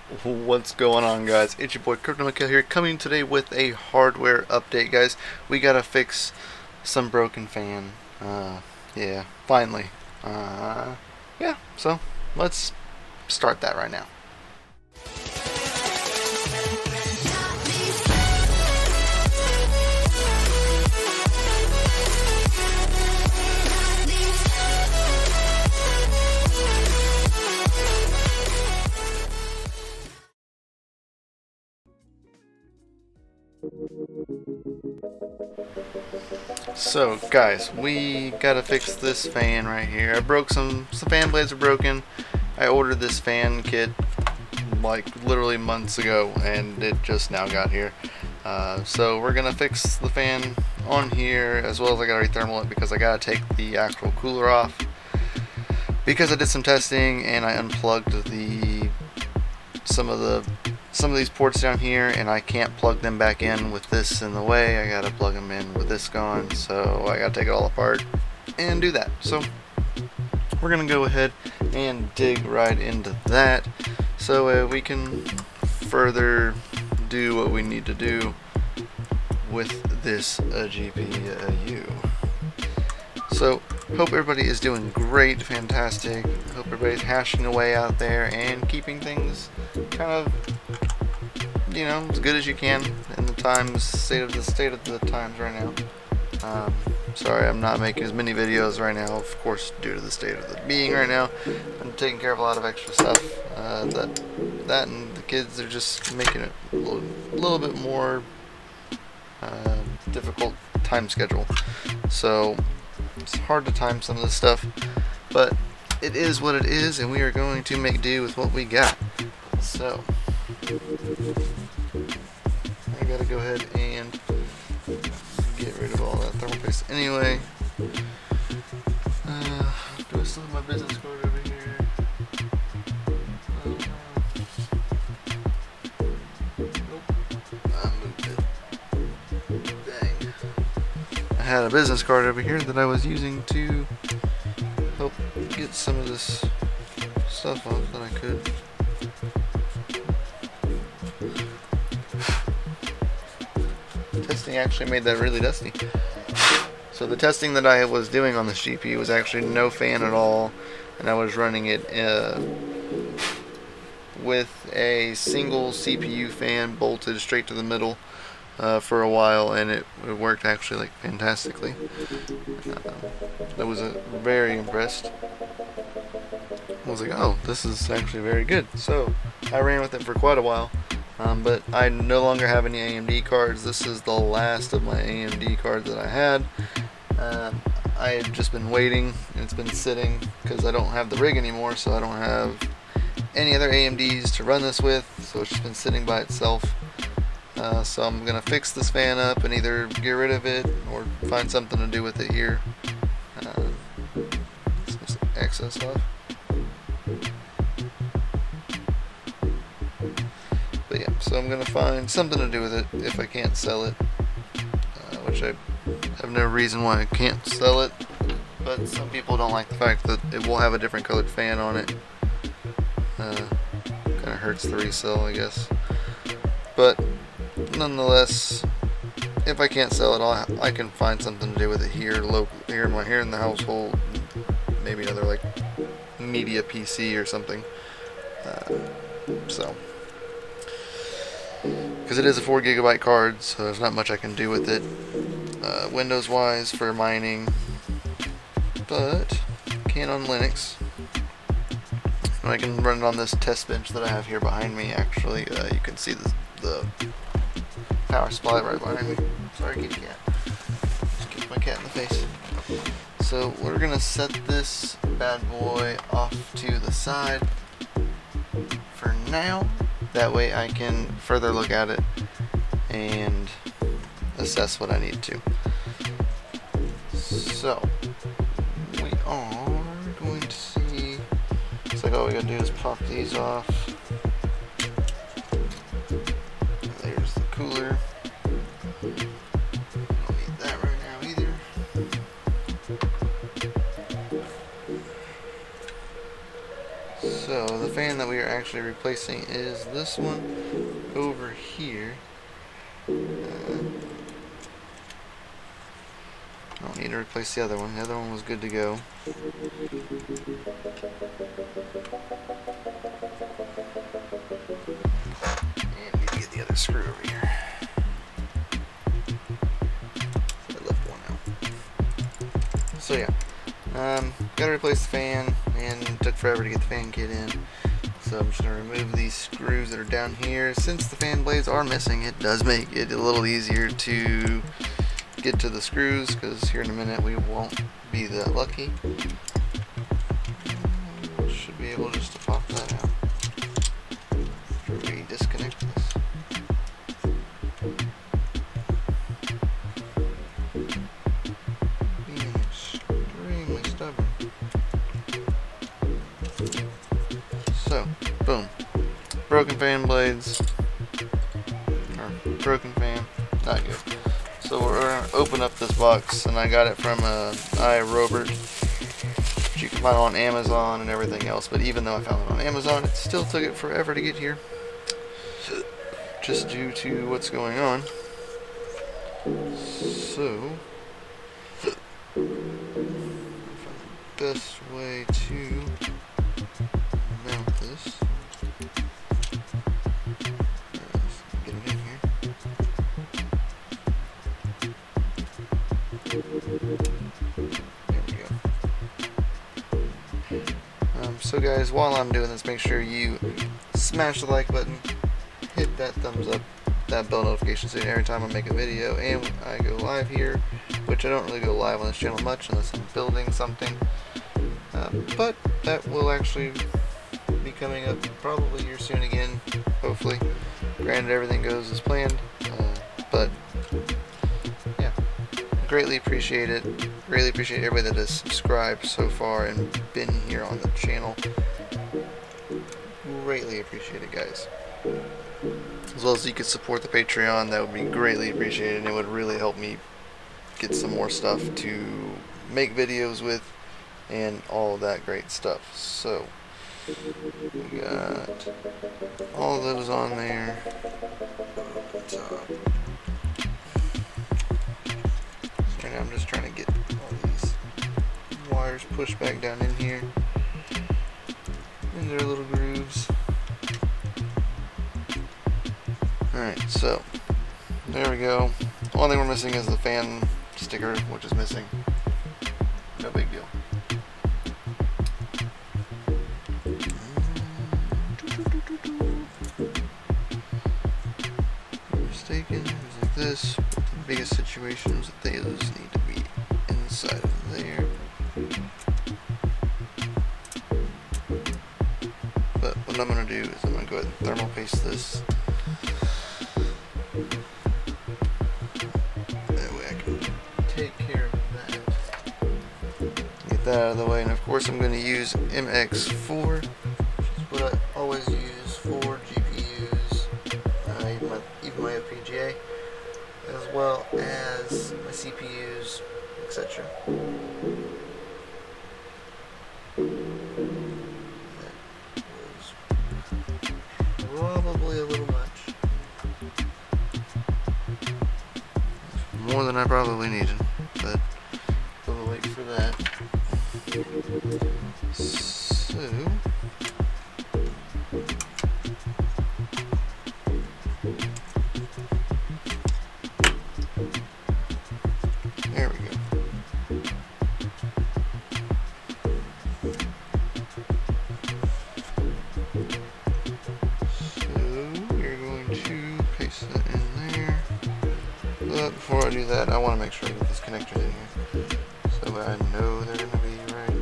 What's going on, guys? It's your boy Crypto here, coming today with a hardware update, guys. We gotta fix some broken fan. Yeah, finally. Yeah, so let's start that right now. So, guys, we gotta fix this fan right here. I broke some fan blades are broken. I ordered this fan kit like literally months ago, and it just now got here. So we're gonna fix the fan on here, as well as I gotta rethermal it because I gotta take the actual cooler off. Because I did some testing and I unplugged some of these ports down here, and I can't plug them back in with this in the way. I gotta plug them in with this gone, so I gotta take it all apart and do that. So we're gonna go ahead and dig right into that, so we can further do what we need to do with this GPU. So hope everybody is doing great, fantastic. Hope everybody's hashing away out there and keeping things kind of, as good as you can in the state of the times right now. Sorry, I'm not making as many videos right now, of course, due to the state of the being right now. I'm taking care of a lot of extra stuff. That and the kids are just making it a little bit more difficult time schedule. So it's hard to time some of this stuff, but it is what it is, and we are going to make do with what we got. So I gotta go ahead and get rid of all that thermal paste anyway. Do I still have my business card over here? Nope. I moved it. Dang. I had a business card over here that I was using to help get some of this stuff off that I could. Testing actually made that really dusty. So the testing that I was doing on this GPU was actually no fan at all, and I was running it with a single CPU fan bolted straight to the middle for a while, and it worked actually like fantastically. I was very impressed. I was like, oh, this is actually very good. So I ran with it for quite a while. But I no longer have any AMD cards. This is the last of my AMD cards that I had. I had just been waiting, and it's been sitting because I don't have the rig anymore, so I don't have any other AMDs to run this with, so it's just been sitting by itself. So I'm going to fix this fan up and either get rid of it or find something to do with it here. Some excess stuff. But yeah, so I'm going to find something to do with it if I can't sell it, which I have no reason why I can't sell it, but some people don't like the fact that it will have a different colored fan on it. Kind of hurts the resale, I guess. But nonetheless, if I can't sell it, I can find something to do with it here in the household, maybe another like media PC or something. Because it is a 4 GB card, so there's not much I can do with it Windows wise for mining, but can on Linux. And I can run it on this test bench that I have here behind me. Actually, you can see the power supply right behind me. Sorry, kitty cat. Just kicked my cat in the face. So we're gonna set this bad boy off to the side for now. That way I can further look at it and assess what I need to. So we are going to see. It's like all we gotta do is pop these off. There's the cooler. Don't need that right now either. So the fan that we are actually replacing is this one over here. I don't need to replace the other one. The other one was good to go. And need to get the other screw over here. I left one out. So yeah, gotta replace the fan, and it took forever to get the fan kit in. So I'm just gonna remove these screws that are down here. Since the fan blades are missing, it does make it a little easier to get to the screws, because here in a minute we won't be that lucky. Should be able just to pop that out after we disconnect this. Being extremely stubborn. So, boom. Broken fan blades. Or broken fan. Not good. So we're going to open up this box, and I got it from iRobert, which you can find on Amazon and everything else. But even though I found it on Amazon, it still took it forever to get here, just due to what's going on. So, the best way to mount this. Get it in here. There we go. So guys, while I'm doing this, make sure you smash the like button, hit that thumbs up, that bell notification so every time I make a video and I go live here, which I don't really go live on this channel much unless I'm building something, but that will actually be coming up probably here soon again, hopefully. Granted, everything goes as planned, but yeah, greatly appreciate it. Really appreciate everybody that has subscribed so far and been here on the channel. Greatly appreciate it, guys. As well as you could support the Patreon, that would be greatly appreciated, and it would really help me get some more stuff to make videos with and all of that great stuff. So we got all those on there. Top. Right now I'm just trying to get all these wires pushed back down in here in their little grooves. Alright, so there we go. The only thing we're missing is the fan sticker, which is missing. No big deal. Mistaken, it's like this. But the biggest situations that those need to be inside of there. But what I'm going to do is I'm going to go ahead and thermal paste this. That way I can take care of that. Get that out of the way, and of course I'm going to use MX4, which is what I always use for GPUs, even my FPGA, as well as my CPUs, etc. That was probably a little much. More than I probably needed, but we'll wait for that. So, there we go. So, we're going to paste that in there. But before I do that, I want to make sure I get these connectors in here, so I know they're going to be right.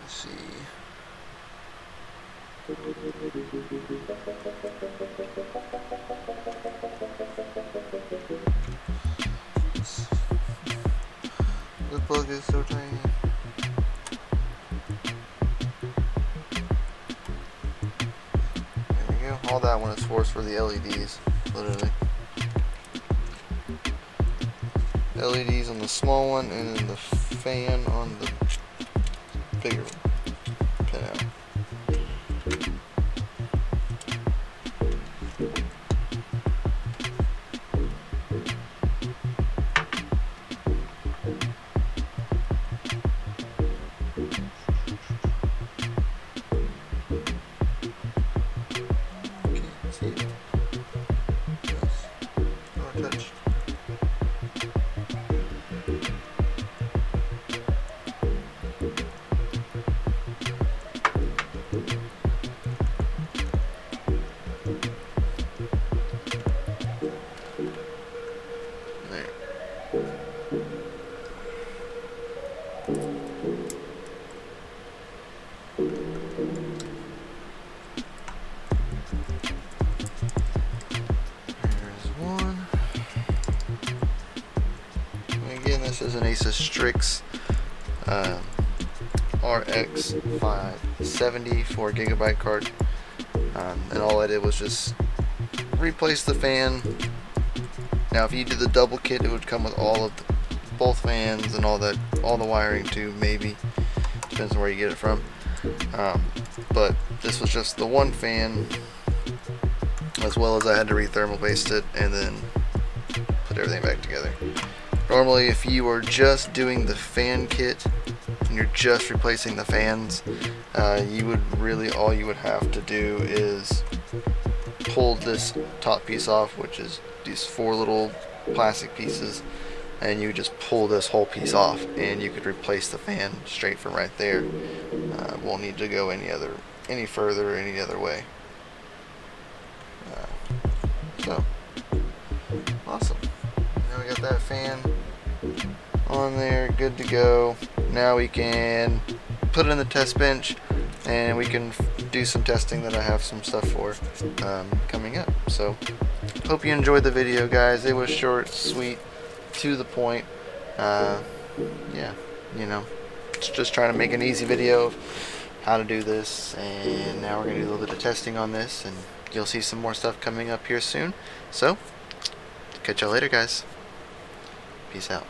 Let's see. The plug is so tiny. All that one is for the LEDs, literally. LEDs on the small one, and then the fan on the bigger pinout. See it? Yes. Oh, touch. There. One. Again, this is an ASUS Strix RX-570 4GB card, and all I did was just replace the fan. Now, if you do the double kit, it would come with all of both fans and all the wiring too. Maybe depends on where you get it from. But this was just the one fan, as well as I had to re-thermal paste it and then put everything back together. Normally, if you were just doing the fan kit and you're just replacing the fans, you would really, all you would have to do is pull this top piece off, which is these 4 little plastic pieces, and you just pull this whole piece off and you could replace the fan straight from right there. Won't need to go any further or any other way. So awesome. Now we got that fan on there, good to go. Now we can put it in the test bench and we can do some testing that I have some stuff for coming up. So hope you enjoyed the video, guys. It was short, sweet, to the point. Yeah, you know, just trying to make an easy video of how to do this, and now we're gonna do a little bit of testing on this, and you'll see some more stuff coming up here soon. So catch y'all later, guys. Peace out.